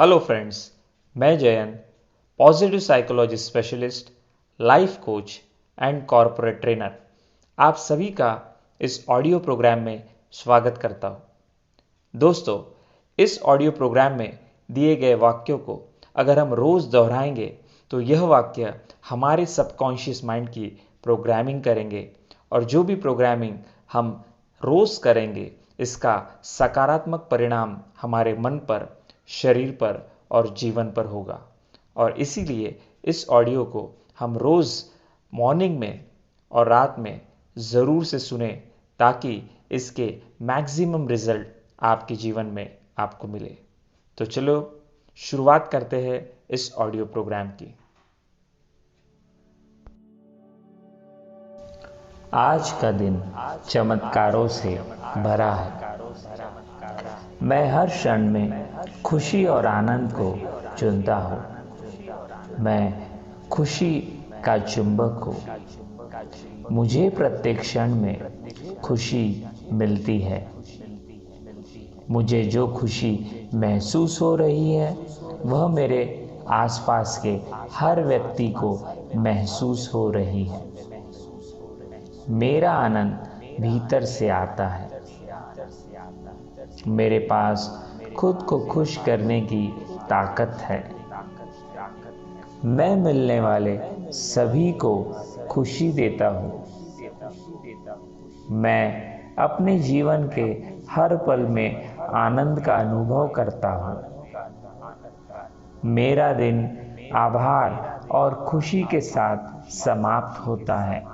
Hello friends, मैं Jayan, positive psychology specialist, life coach and corporate trainer आप सभी का इस ऑडियो प्रोग्राम में स्वागत करता हूं। दोस्तों, इस ऑडियो प्रोग्राम में दिए गए वाक्यों को अगर हम रोज़ दोहराएंगे तो यह वाक्य हमारे सबकॉन्शियस माइंड की प्रोग्रामिंग करेंगे और जो भी प्रोग्रामिंग हम रोज़ करेंगे इसका सकारात्मक परिणाम हमारे मन पर, शरीर पर और जीवन पर होगा। और इसीलिए इस ऑडियो को हम रोज़ मॉर्निंग में और रात में ज़रूर से सुने ताकि इसके मैक्सिमम रिजल्ट आपके जीवन में आपको मिले। तो चलो शुरुआत करते हैं इस ऑडियो प्रोग्राम की। आज का दिन चमत्कारों से भरा है। मैं हर क्षण में खुशी और आनंद को चुनता हूँ। मैं खुशी का चुंबक हूँ। मुझे प्रत्येक क्षण में खुशी मिलती है। मुझे जो खुशी महसूस हो रही है वह मेरे आसपास के हर व्यक्ति को महसूस हो रही है। मेरा आनंद भीतर से आता है। मेरे पास खुद को खुश करने की ताकत है। मैं मिलने वाले सभी को खुशी देता हूँ। मैं अपने जीवन के हर पल में आनंद का अनुभव करता हूँ। मेरा दिन आभार और खुशी के साथ समाप्त होता है।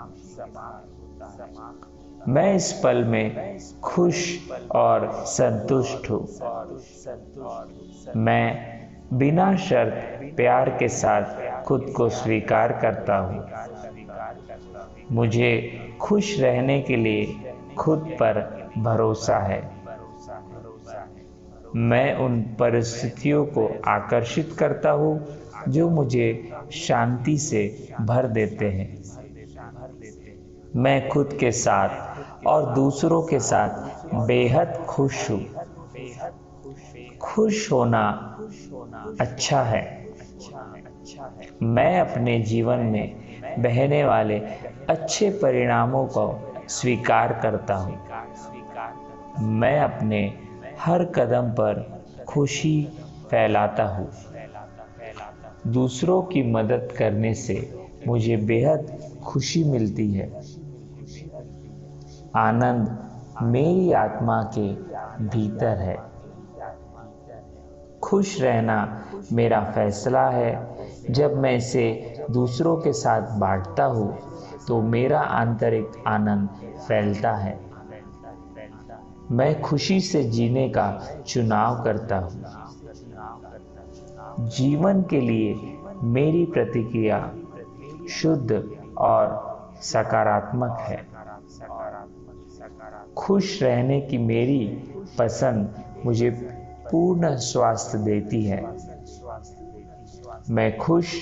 मैं इस पल में खुश और संतुष्ट हूँ। मैं बिना शर्त प्यार के साथ खुद को स्वीकार करता हूँ। मुझे खुश रहने के लिए खुद पर भरोसा है। मैं उन परिस्थितियों को आकर्षित करता हूँ जो मुझे शांति से भर देते हैं। मैं खुद के साथ और दूसरों के साथ बेहद खुश हूँ। खुश होना अच्छा है। मैं अपने जीवन में बहने वाले अच्छे परिणामों को स्वीकार करता हूँ। मैं अपने हर कदम पर खुशी फैलाता हूँ। दूसरों की मदद करने से मुझे बेहद खुशी मिलती है। आनंद मेरी आत्मा के भीतर है। खुश रहना मेरा फैसला है। जब मैं इसे दूसरों के साथ बांटता हूँ तो मेरा आंतरिक आनंद फैलता है। मैं खुशी से जीने का चुनाव करता हूँ। जीवन के लिए मेरी प्रतिक्रिया शुद्ध और सकारात्मक है। खुश रहने की मेरी पसंद मुझे पूर्ण स्वास्थ्य देती है। मैं खुश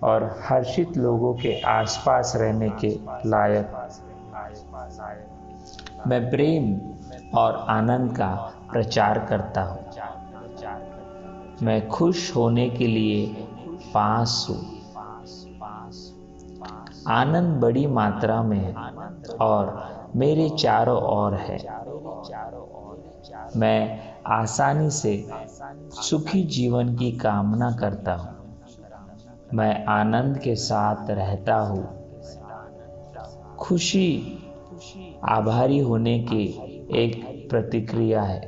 और हर्षित लोगों के आसपास रहने के लायक। मैं प्रेम और आनंद का प्रचार करता हूँ। मैं खुश होने के लिए पास हूँ। आनंद बड़ी मात्रा में है और मेरे चारों ओर है। मैं आसानी से सुखी जीवन की कामना करता हूँ। मैं आनंद के साथ रहता हूँ। खुशी आभारी होने की एक प्रतिक्रिया है।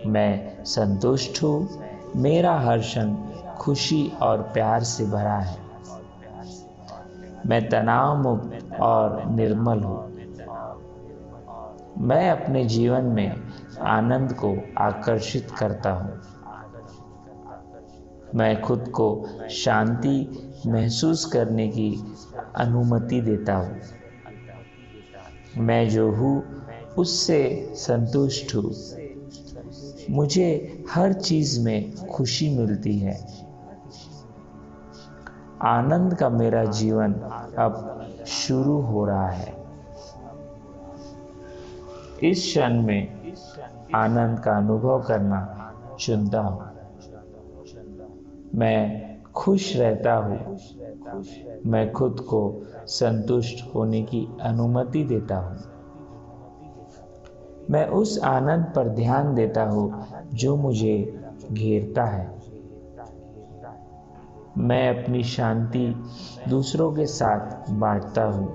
मैं संतुष्ट हूँ। मेरा हर क्षण खुशी और प्यार से भरा है। मैं तनाव मुक्त और निर्मल हूँ। मैं अपने जीवन में आनंद को आकर्षित करता हूँ। मैं खुद को शांति महसूस करने की अनुमति देता हूँ। मैं जो हूँ उससे संतुष्ट हूँ। मुझे हर चीज में खुशी मिलती है। आनंद का मेरा जीवन अब शुरू हो रहा है। इस क्षण में आनंद का अनुभव करना चुनता हूँ। मैं खुश रहता हूँ। मैं खुद को संतुष्ट होने की अनुमति देता हूँ। मैं उस आनंद पर ध्यान देता हूँ जो मुझे घेरता है। मैं अपनी शांति दूसरों के साथ बांटता हूँ।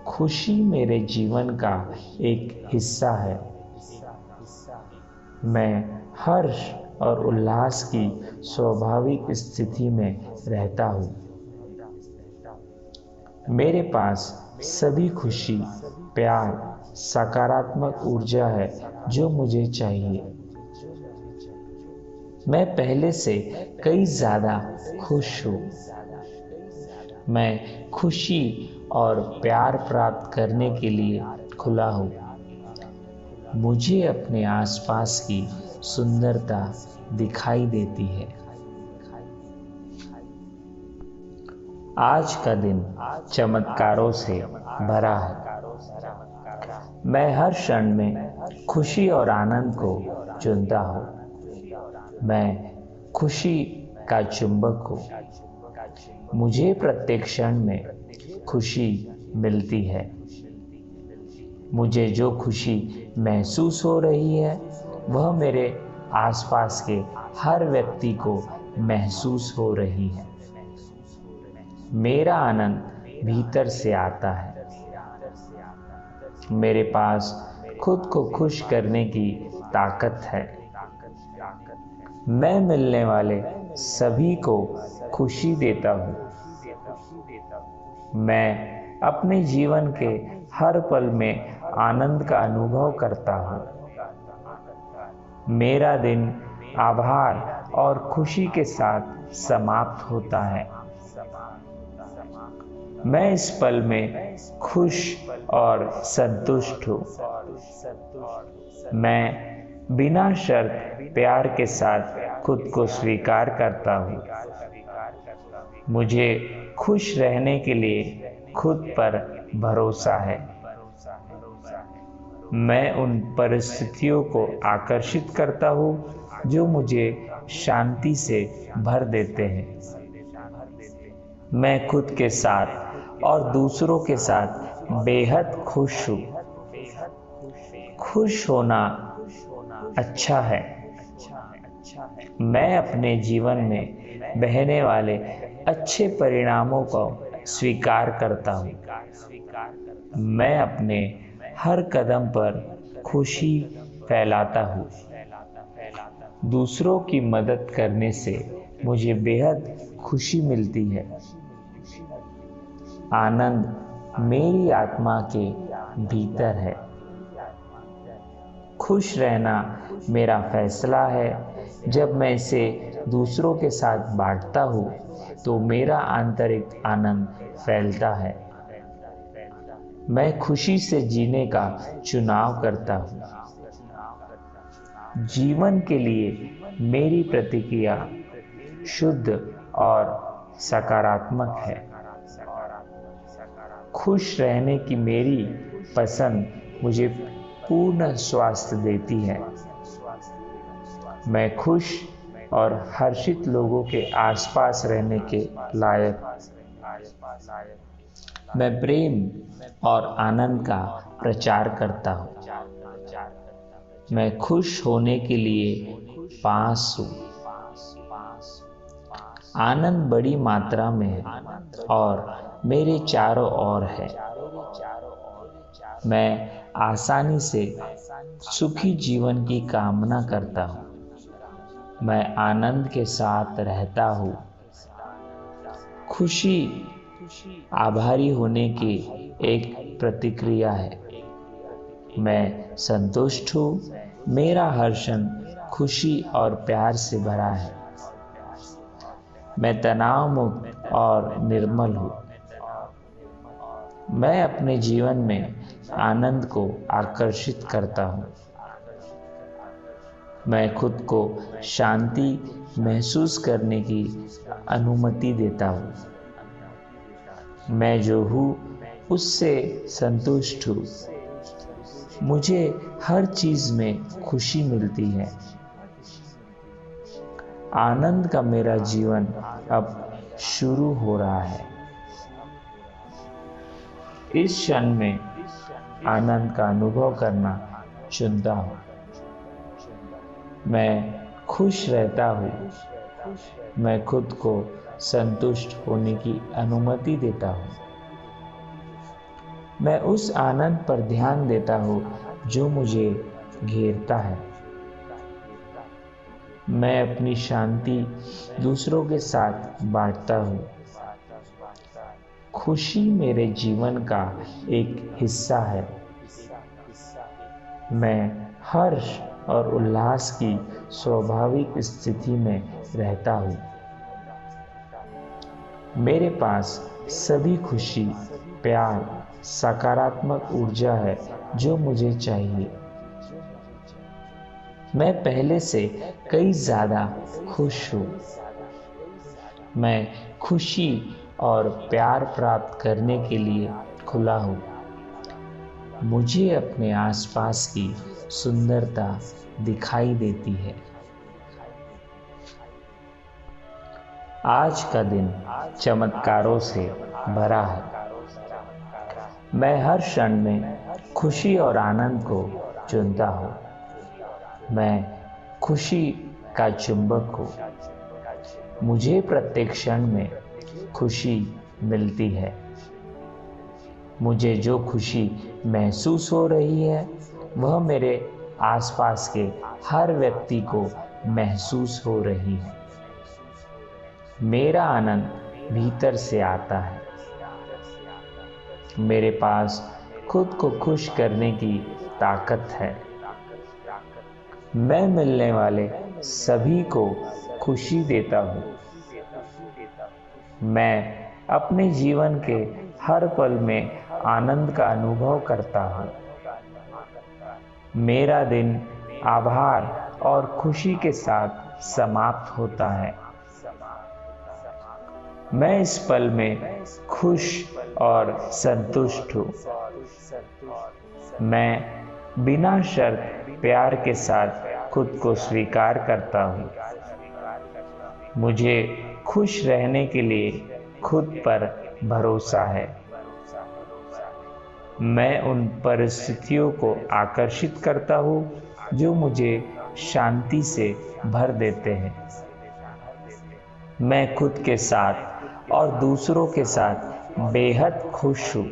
खुशी मेरे जीवन का एक हिस्सा है। मैं हर्ष और उल्लास की स्वाभाविक स्थिति में रहता हूँ। मेरे पास सभी खुशी, प्यार, सकारात्मक ऊर्जा है जो मुझे चाहिए। मैं पहले से कई ज्यादा खुश हूँ। मैं खुशी और प्यार प्राप्त करने के लिए खुला हूँ। मुझे अपने आसपास की सुंदरता दिखाई देती है। आज का दिन चमत्कारों से भरा है। मैं हर क्षण में खुशी और आनंद को चुनता हूँ। मैं खुशी का चुंबक हूँ। मुझे प्रत्येक क्षण में खुशी मिलती है। मुझे जो खुशी महसूस हो रही है वह मेरे आसपास के हर व्यक्ति को महसूस हो रही है। मेरा आनंद भीतर से आता है। मेरे पास खुद को खुश करने की ताकत है। मैं मिलने वाले सभी को खुशी देता हूँ। मैं अपने जीवन के हर पल में आनंद का अनुभव करता हूँ। मेरा दिन आभार और खुशी के साथ समाप्त होता है। मैं इस पल में खुश और संतुष्ट हूँ। मैं बिना शर्त प्यार के साथ खुद को स्वीकार करता हूँ। मुझे खुश रहने के लिए खुद पर भरोसा है। मैं उन परिस्थितियों को आकर्षित करता हूँ जो मुझे शांति से भर देते हैं। मैं खुद के साथ और दूसरों के साथ बेहद खुश हूँ। खुश होना अच्छा है। मैं अपने जीवन में बहने वाले अच्छे परिणामों को स्वीकार करता हूँ। मैं अपने हर कदम पर खुशी फैलाता हूँ। दूसरों की मदद करने से मुझे बेहद खुशी मिलती है। आनंद मेरी आत्मा के भीतर है। खुश रहना मेरा फैसला है। जब मैं इसे दूसरों के साथ बांटता हूँ तो मेरा आंतरिक आनंद फैलता है। मैं खुशी से जीने का चुनाव करता हूँ। जीवन के लिए मेरी प्रतिक्रिया शुद्ध और सकारात्मक है। खुश रहने की मेरी पसंद मुझे पूर्ण स्वास्थ्य देती है। मैं खुश और हर्षित लोगों के आसपास रहने के लायक। मैं प्रेम और आनंद का प्रचार करता हूँ। मैं खुश होने के लिए पास हूँ। आनंद बड़ी मात्रा में है और मेरे चारों ओर है। मैं आसानी से सुखी जीवन की कामना करता हूँ। मैं आनंद के साथ रहता हूँ। खुशी आभारी होने की एक प्रतिक्रिया है। मैं संतुष्ट हूँ। मेरा हर क्षण खुशी और प्यार से भरा है। मैं तनाव मुक्त और निर्मल हूँ। मैं अपने जीवन में आनंद को आकर्षित करता हूँ। मैं खुद को शांति महसूस करने की अनुमति देता हूँ। मैं जो हूँ उससे संतुष्ट हूँ। मुझे हर चीज में खुशी मिलती है। आनंद का मेरा जीवन अब शुरू हो रहा है। इस क्षण में आनंद का अनुभव करना चुनता हूँ। मैं खुश रहता हूँ। मैं खुद को संतुष्ट होने की अनुमति देता हूँ। मैं उस आनंद पर ध्यान देता हूँ जो मुझे घेरता है। मैं अपनी शांति दूसरों के साथ बांटता हूँ। खुशी मेरे जीवन का एक हिस्सा है। मैं हर्ष और उल्लास की स्वाभाविक स्थिति में रहता हूँ। मेरे पास सभी खुशी, प्यार, सकारात्मक ऊर्जा है जो मुझे चाहिए। मैं पहले से कई ज्यादा खुश हूँ। मैं खुशी और प्यार प्राप्त करने के लिए खुला हूँ। मुझे अपने आसपास की सुंदरता दिखाई देती है। आज का दिन चमत्कारों से भरा है। मैं हर क्षण में खुशी और आनंद को चुनता हूँ। मैं खुशी का चुंबक हूँ। मुझे प्रत्येक क्षण में खुशी मिलती है। मुझे जो खुशी महसूस हो रही है वह मेरे आसपास के हर व्यक्ति को महसूस हो रही है। मेरा आनंद भीतर से आता है। मेरे पास खुद को खुश करने की ताकत है। मैं मिलने वाले सभी को खुशी देता हूँ। मैं अपने जीवन के हर पल में आनंद का अनुभव करता हूँ। मेरा दिन आभार और खुशी के साथ समाप्त होता है। मैं इस पल में खुश और संतुष्ट हूँ। मैं बिना शर्त प्यार के साथ खुद को स्वीकार करता हूँ। मुझे खुश रहने के लिए खुद पर भरोसा है। मैं उन परिस्थितियों को आकर्षित करता हूँ जो मुझे शांति से भर देते हैं। मैं खुद के साथ और दूसरों के साथ बेहद खुश हूँ।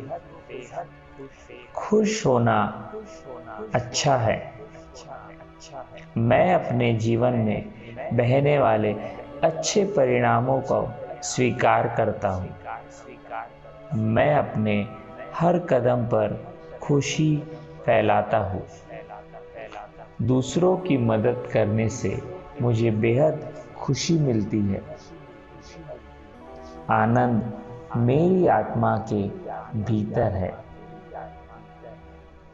खुश होना अच्छा है। मैं अपने जीवन में बहने वाले अच्छे परिणामों को स्वीकार करता हूँ। मैं अपने हर कदम पर खुशी फैलाता हूँ। दूसरों की मदद करने से मुझे बेहद खुशी मिलती है। आनंद मेरी आत्मा के भीतर है।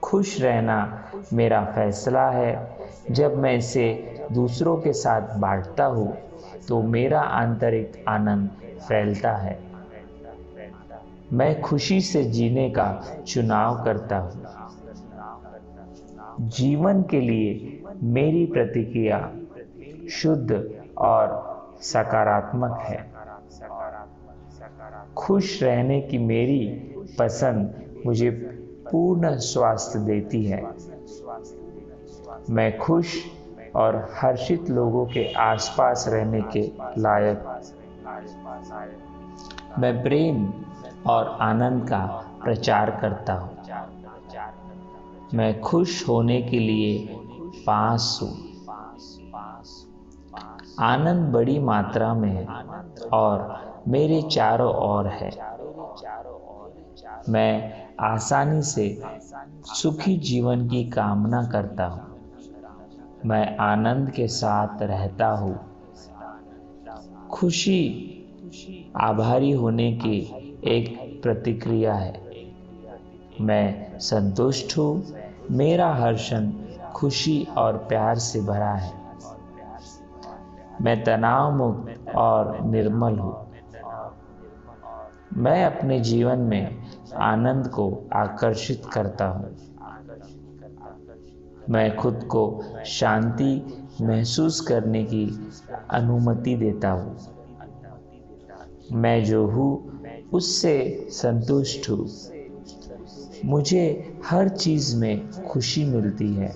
खुश रहना मेरा फैसला है। जब मैं इसे दूसरों के साथ बांटता हूँ तो मेरा आंतरिक आनंद फैलता है। मैं खुशी से जीने का चुनाव करता हूँ। जीवन के लिए मेरी प्रतिक्रिया शुद्ध और सकारात्मक है। खुश रहने की मेरी पसंद मुझे पूर्ण स्वास्थ्य देती है। मैं खुश और हर्षित लोगों के आसपास रहने के लायक। मैं प्रेम और आनंद का प्रचार करता हूँ। मैं खुश होने के लिए पास हूँ। आनंद बड़ी मात्रा में है और मेरे चारों ओर है। मैं आसानी से सुखी जीवन की कामना करता हूँ। मैं आनंद के साथ रहता हूँ। खुशी आभारी होने की एक प्रतिक्रिया है। मैं संतुष्ट हूँ। मेरा हर क्षण खुशी और प्यार से भरा है। मैं तनाव मुक्त और निर्मल हूँ। मैं अपने जीवन में आनंद को आकर्षित करता हूँ। मैं खुद को शांति महसूस करने की अनुमति देता हूँ। मैं जो हूँ उससे संतुष्ट हूँ। मुझे हर चीज में खुशी मिलती है।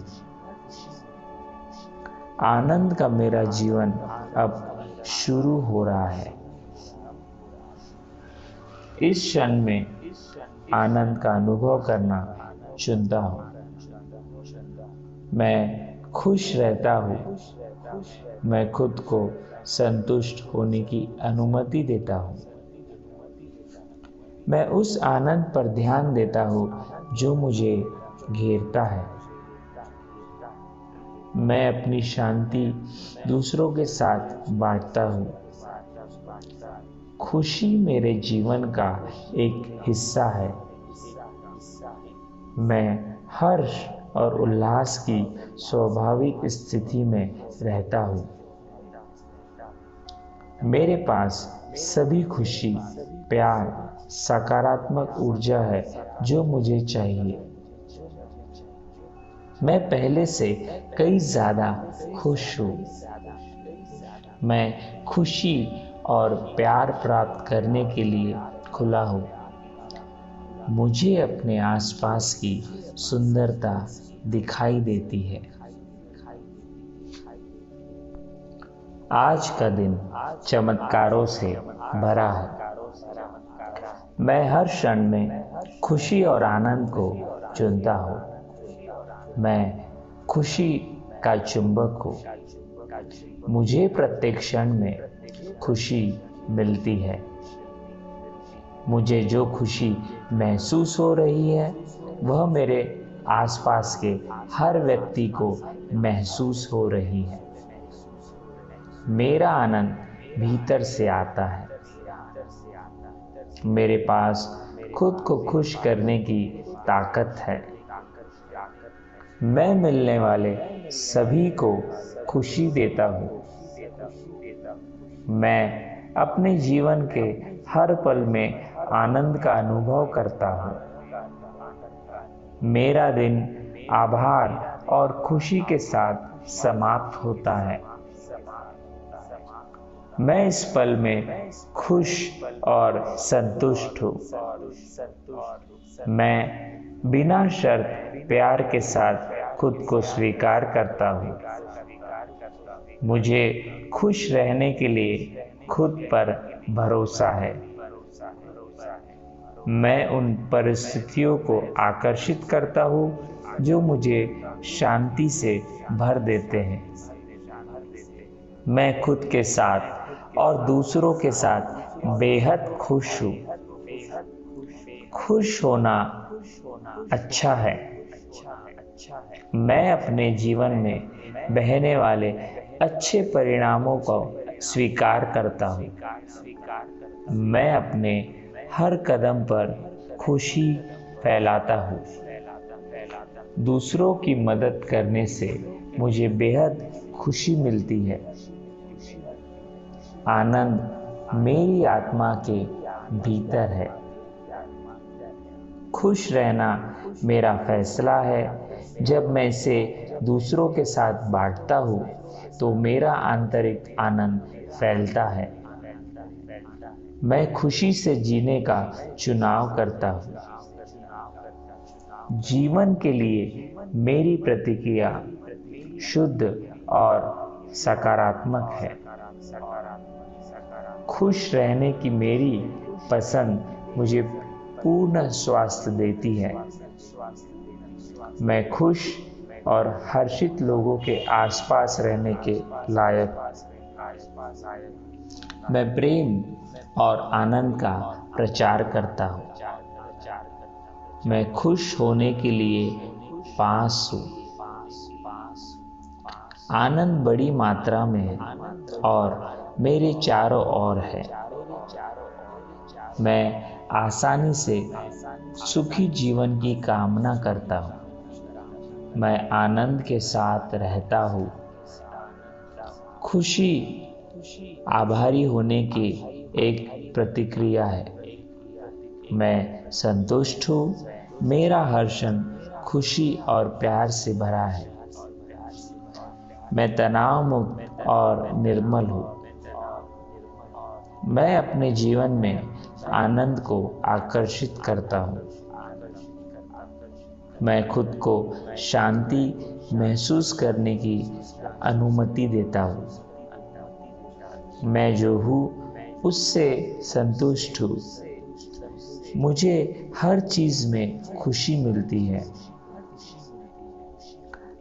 आनंद का मेरा जीवन अब शुरू हो रहा है। इस क्षण में आनंद का अनुभव करना चुनता हूँ। मैं खुश रहता हूँ। मैं खुद को संतुष्ट होने की अनुमति देता हूँ। मैं उस आनंद पर ध्यान देता हूँ जो मुझे घेरता है। मैं अपनी शांति दूसरों के साथ बांटता हूँ। खुशी मेरे जीवन का एक हिस्सा है। मैं हर्ष और उल्लास की स्वाभाविक स्थिति में रहता हूँ। मेरे पास सभी खुशी, प्यार, सकारात्मक ऊर्जा है जो मुझे चाहिए। मैं पहले से कई ज्यादा खुश हूँ। मैं खुशी और प्यार प्राप्त करने के लिए खुला हूँ। मुझे अपने आसपास की सुंदरता दिखाई देती है। आज का दिन चमत्कारों से भरा है। मैं हर क्षण में खुशी और आनंद को चुनता हूँ। मैं खुशी का चुंबक हूँ। मुझे प्रत्येक क्षण में खुशी मिलती है। मुझे जो खुशी महसूस हो रही है वह मेरे आसपास के हर व्यक्ति को महसूस हो रही है। मेरा आनंद भीतर से आता है। मेरे पास खुद को खुश करने की ताकत है। मैं मिलने वाले सभी को खुशी देता हूँ। मैं अपने जीवन के हर पल में आनंद का अनुभव करता हूँ। मेरा दिन आभार और खुशी के साथ समाप्त होता है। मैं इस पल में खुश और संतुष्ट हूँ। मैं बिना शर्त प्यार के साथ खुद को स्वीकार करता हूँ। मुझे खुश रहने के लिए खुद पर भरोसा है। मैं उन परिस्थितियों को आकर्षित करता हूँ जो मुझे शांति से भर देते हैं। मैं खुद के साथ और दूसरों के साथ बेहद खुश हूँ। खुश होना अच्छा है। मैं अपने जीवन में बहने वाले अच्छे परिणामों को स्वीकार करता हूँ। मैं अपने हर कदम पर खुशी फैलाता हूँ। दूसरों की मदद करने से मुझे बेहद खुशी मिलती है। आनंद मेरी आत्मा के भीतर है। खुश रहना मेरा फैसला है। जब मैं इसे दूसरों के साथ बांटता हूँ तो मेरा आंतरिक आनंद फैलता है। मैं खुशी से जीने का चुनाव करता हूँ। जीवन के लिए मेरी प्रतिक्रिया शुद्ध और सकारात्मक है। खुश रहने की मेरी पसंद मुझे पूर्ण स्वास्थ्य देती है। मैं खुश और हर्षित लोगों के आसपास रहने के लायक। मैं प्रेम और आनंद का प्रचार करता हूँ। मैं खुश होने के लिए पास हूँ। आनंद बड़ी मात्रा में है और मेरे चारों ओर है। मैं आसानी से सुखी जीवन की कामना करता हूँ। मैं आनंद के साथ रहता हूँ। खुशी आभारी होने की एक प्रतिक्रिया है। मैं संतुष्ट हूँ। मेरा हर क्षण खुशी और प्यार से भरा है। मैं तनाव मुक्त और निर्मल हूँ। मैं अपने जीवन में आनंद को आकर्षित करता हूँ। मैं खुद को शांति महसूस करने की अनुमति देता हूँ। मैं जो हूँ उससे संतुष्ट हूँ। मुझे हर चीज में खुशी मिलती है।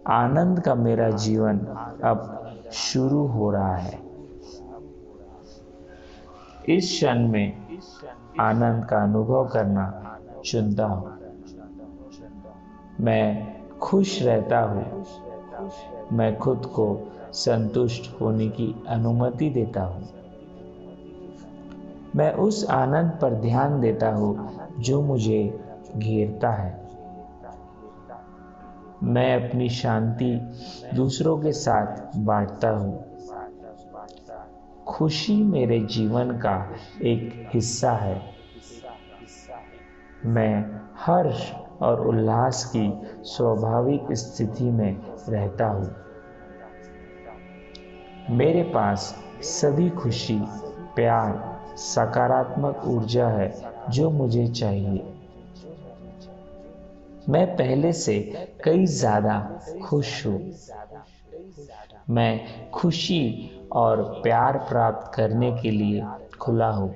आनंद का मेरा जीवन अब शुरू हो रहा है। इस क्षण में आनंद का अनुभव करना चुनता हूँ। मैं खुश रहता हूँ। मैं खुद को संतुष्ट होने की अनुमति देता हूँ। मैं उस आनंद पर ध्यान देता हूँ जो मुझे घेरता है। मैं अपनी शांति दूसरों के साथ बांटता हूँ। खुशी मेरे जीवन का एक हिस्सा है। मैं हर्ष और उल्लास की स्वाभाविक स्थिति में रहता हूँ। मेरे पास सभी खुशी, प्यार, सकारात्मक ऊर्जा है जो मुझे चाहिए। मैं पहले से कई ज्यादा खुश हूँ। मैं खुशी और प्यार प्राप्त करने के लिए खुला हूँ।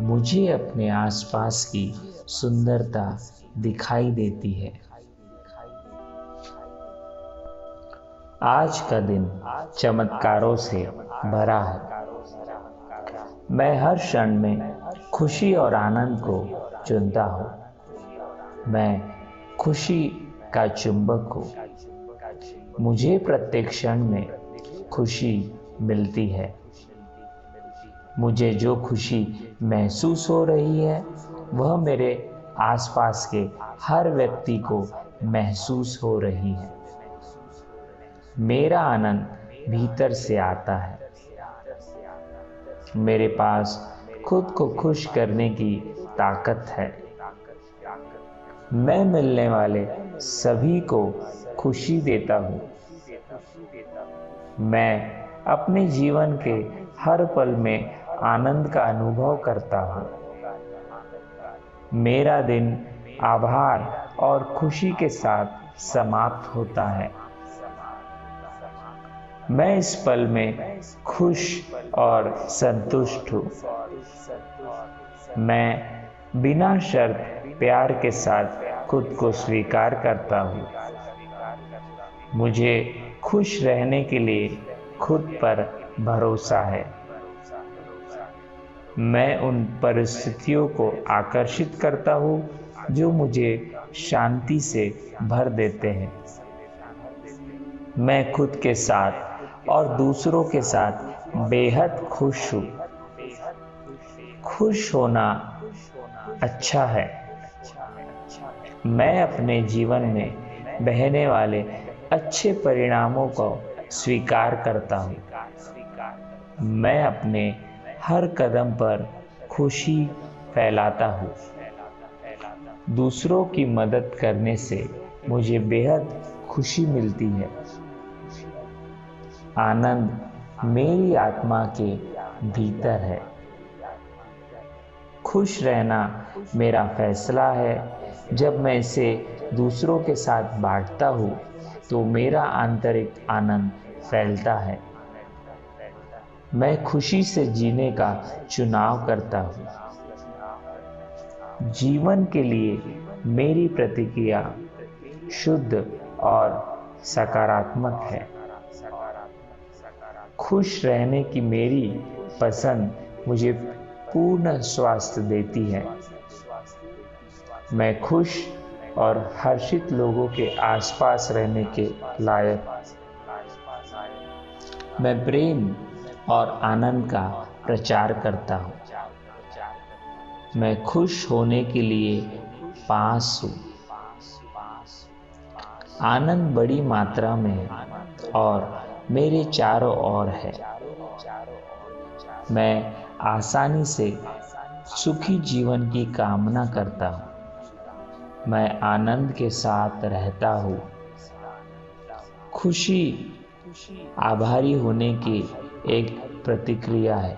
मुझे अपने आसपास की सुंदरता दिखाई देती है। आज का दिन चमत्कारों से भरा है। मैं हर क्षण में खुशी और आनंद को चुनता हूँ। मैं खुशी का चुंबक हूँ। मुझे प्रत्येक क्षण में खुशी मिलती है। मुझे जो खुशी महसूस हो रही है वह मेरे आसपास के हर व्यक्ति को महसूस हो रही है। मेरा आनंद भीतर से आता है। मेरे पास खुद को खुश करने की ताकत है। मैं मिलने वाले सभी को खुशी देता हूँ। मैं अपने जीवन के हर पल में आनंद का अनुभव करता हूँ। मेरा दिन आभार और खुशी के साथ समाप्त होता है। मैं इस पल में खुश और संतुष्ट हूँ। मैं बिना शर्त प्यार के साथ खुद को स्वीकार करता हूँ। मुझे खुश रहने के लिए खुद पर भरोसा है। मैं उन परिस्थितियों को आकर्षित करता हूँ जो मुझे शांति से भर देते हैं। मैं खुद के साथ और दूसरों के साथ बेहद खुश हूँ। खुश होना अच्छा है। मैं अपने जीवन में बहने वाले अच्छे परिणामों को स्वीकार करता हूँ। मैं अपने हर कदम पर खुशी फैलाता हूँ। दूसरों की मदद करने से मुझे बेहद खुशी मिलती है। आनंद मेरी आत्मा के भीतर है। खुश रहना मेरा फैसला है। जब मैं इसे दूसरों के साथ बांटता हूँ तो मेरा आंतरिक आनंद फैलता है। मैं खुशी से जीने का चुनाव करता हूँ। जीवन के लिए मेरी प्रतिक्रिया शुद्ध और सकारात्मक है। खुश रहने की मेरी पसंद मुझे पूर्ण स्वास्थ्य देती है। मैं खुश और हर्षित लोगों के आसपास रहने के लायक। मैं प्रेम और आनंद का प्रचार करता हूँ। मैं खुश होने के लिए पास हूँ। आनंद बड़ी मात्रा में है और मेरे चारों ओर है। मैं आसानी से सुखी जीवन की कामना करता हूँ। मैं आनंद के साथ रहता हूँ। खुशी आभारी होने की एक प्रतिक्रिया है।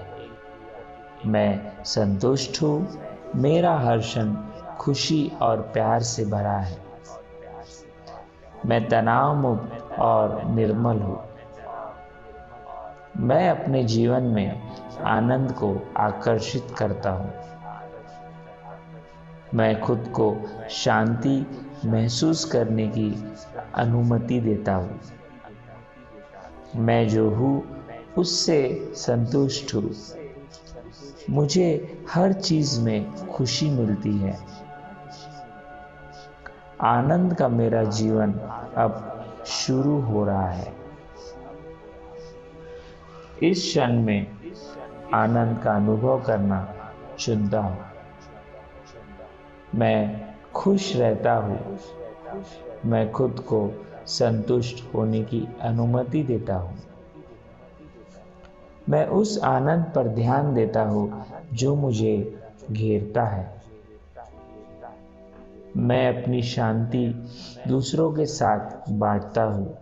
मैं संतुष्ट हूँ, मेरा हर क्षण खुशी और प्यार से भरा है। मैं तनाव मुक्त और निर्मल हूँ। मैं अपने जीवन में आनंद को आकर्षित करता हूँ। मैं खुद को शांति महसूस करने की अनुमति देता हूँ। मैं जो हूँ उससे संतुष्ट हूँ। मुझे हर चीज में खुशी मिलती है। आनंद का मेरा जीवन अब शुरू हो रहा है। इस क्षण में आनंद का अनुभव करना चुनता हूँ। मैं खुश रहता हूँ। मैं खुद को संतुष्ट होने की अनुमति देता हूँ। मैं उस आनंद पर ध्यान देता हूँ जो मुझे घेरता है। मैं अपनी शांति दूसरों के साथ बांटता हूँ।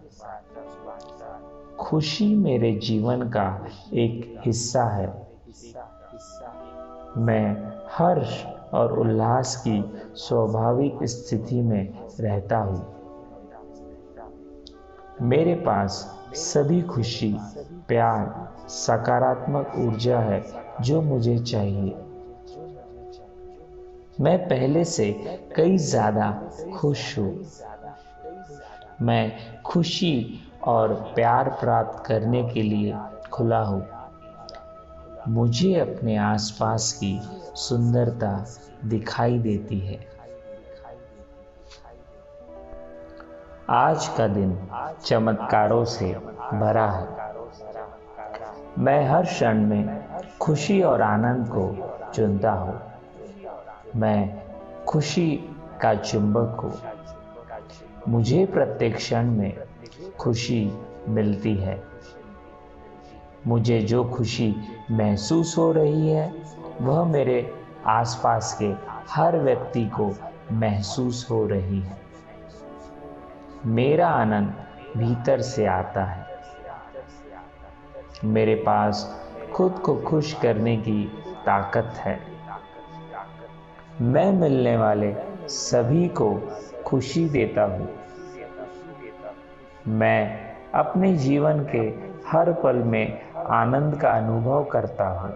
खुशी मेरे जीवन का एक हिस्सा है। मैं हर्ष और उल्लास की स्वाभाविक स्थिति में रहता हूँ। मेरे पास सभी खुशी, प्यार, सकारात्मक ऊर्जा है जो मुझे चाहिए। मैं पहले से कई ज्यादा खुश हूँ। मैं खुशी और प्यार प्राप्त करने के लिए खुला हूँ। मुझे अपने आसपास की सुंदरता दिखाई देती है। आज का दिन चमत्कारों से भरा है। मैं हर क्षण में खुशी और आनंद को चुनता हूँ। मैं खुशी का चुंबक हूँ। मुझे प्रत्येक क्षण में खुशी मिलती है। मुझे जो खुशी महसूस हो रही है वह मेरे आसपास के हर व्यक्ति को महसूस हो रही है। मेरा आनंद भीतर से आता है। मेरे पास खुद को खुश करने की ताकत है। मैं मिलने वाले सभी को खुशी देता हूँ। मैं अपने जीवन के हर पल में आनंद का अनुभव करता हूँ।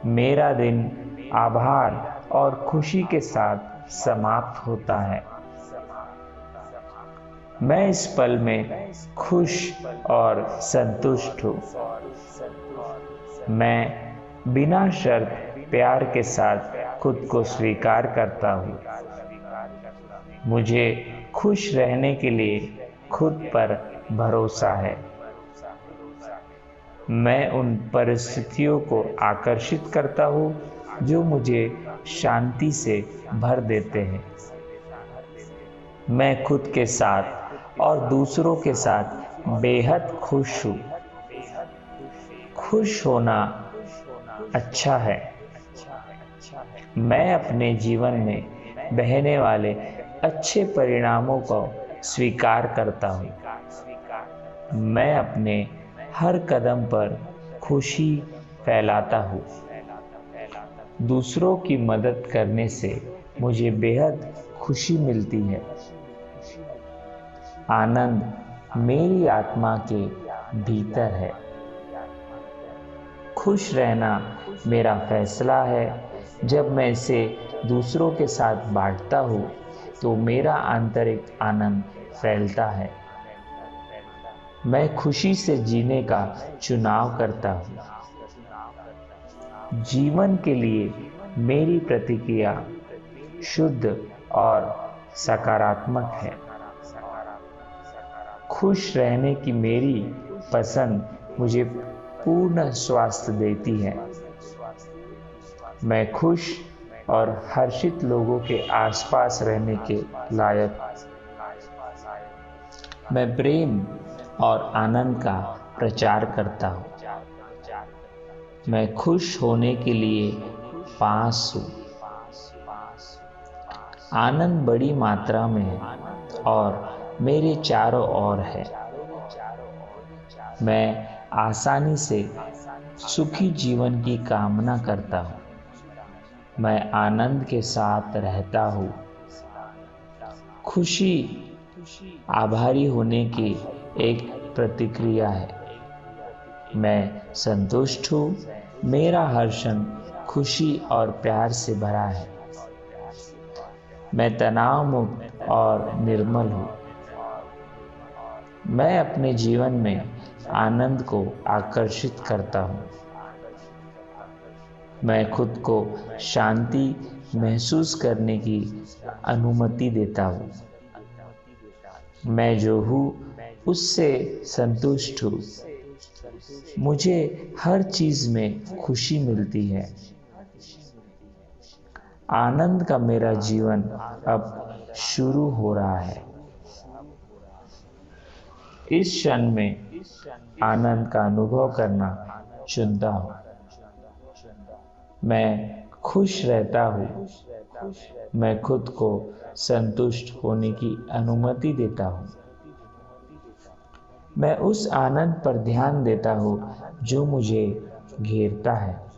मेरा दिन आभार और खुशी के साथ समाप्त होता है। मैं इस पल में खुश और संतुष्ट हूँ। मैं बिना शर्त प्यार के साथ खुद को स्वीकार करता हूँ। मुझे खुश रहने के लिए खुद पर भरोसा है। मैं उन परिस्थितियों को आकर्षित करता हूँ जो मुझे शांति से भर देते हैं। मैं खुद के साथ और दूसरों के साथ बेहद खुश हूँ। खुश होना अच्छा है। मैं अपने जीवन में बहने वाले अच्छे परिणामों को स्वीकार करता हूँ। मैं अपने हर कदम पर खुशी फैलाता हूँ। दूसरों की मदद करने से मुझे बेहद खुशी मिलती है। आनंद मेरी आत्मा के भीतर है। खुश रहना मेरा फैसला है। जब मैं इसे दूसरों के साथ बांटता हूँ तो मेरा आंतरिक आनंद फैलता है। मैं खुशी से जीने का चुनाव करता हूँ। जीवन के लिए मेरी प्रतिक्रिया शुद्ध और सकारात्मक है। खुश रहने की मेरी पसंद मुझे पूर्ण स्वास्थ्य देती है। मैं खुश और हर्षित लोगों के आसपास रहने के लायक। मैं प्रेम और आनंद का प्रचार करता हूँ। मैं खुश होने के लिए पास हूँ। आनंद बड़ी मात्रा में है और मेरे चारों ओर है। मैं आसानी से सुखी जीवन की कामना करता हूँ। मैं आनंद के साथ रहता हूँ। खुशी आभारी होने की एक प्रतिक्रिया है। मैं संतुष्ट हूँ। मेरा हर क्षण खुशी और प्यार से भरा है। मैं तनाव मुक्त और निर्मल हूँ। मैं अपने जीवन में आनंद को आकर्षित करता हूँ। मैं खुद को शांति महसूस करने की अनुमति देता हूँ। मैं जो हूँ उससे संतुष्ट हूँ। मुझे हर चीज में खुशी मिलती है। आनंद का मेरा जीवन अब शुरू हो रहा है। इस क्षण में आनंद का अनुभव करना चुनता हूँ। मैं खुश रहता हूँ। मैं खुद को संतुष्ट होने की अनुमति देता हूँ। मैं उस आनंद पर ध्यान देता हूँ जो मुझे घेरता है।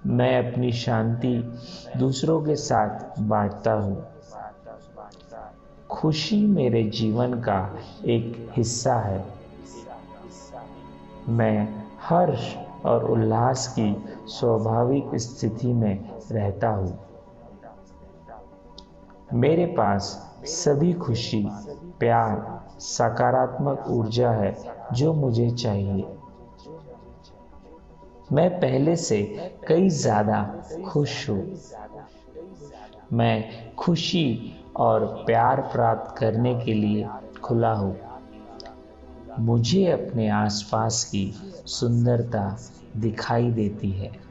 मैं अपनी शांति दूसरों के साथ बांटता हूँ। खुशी मेरे जीवन का एक हिस्सा है। मैं हर्ष और उल्लास की स्वाभाविक स्थिति में रहता हूँ। मेरे पास सभी खुशी, प्यार, सकारात्मक ऊर्जा है जो मुझे चाहिए। मैं पहले से कई ज्यादा खुश हूँ। मैं खुशी और प्यार प्राप्त करने के लिए खुला हूँ। मुझे अपने आसपास की सुंदरता दिखाई देती है।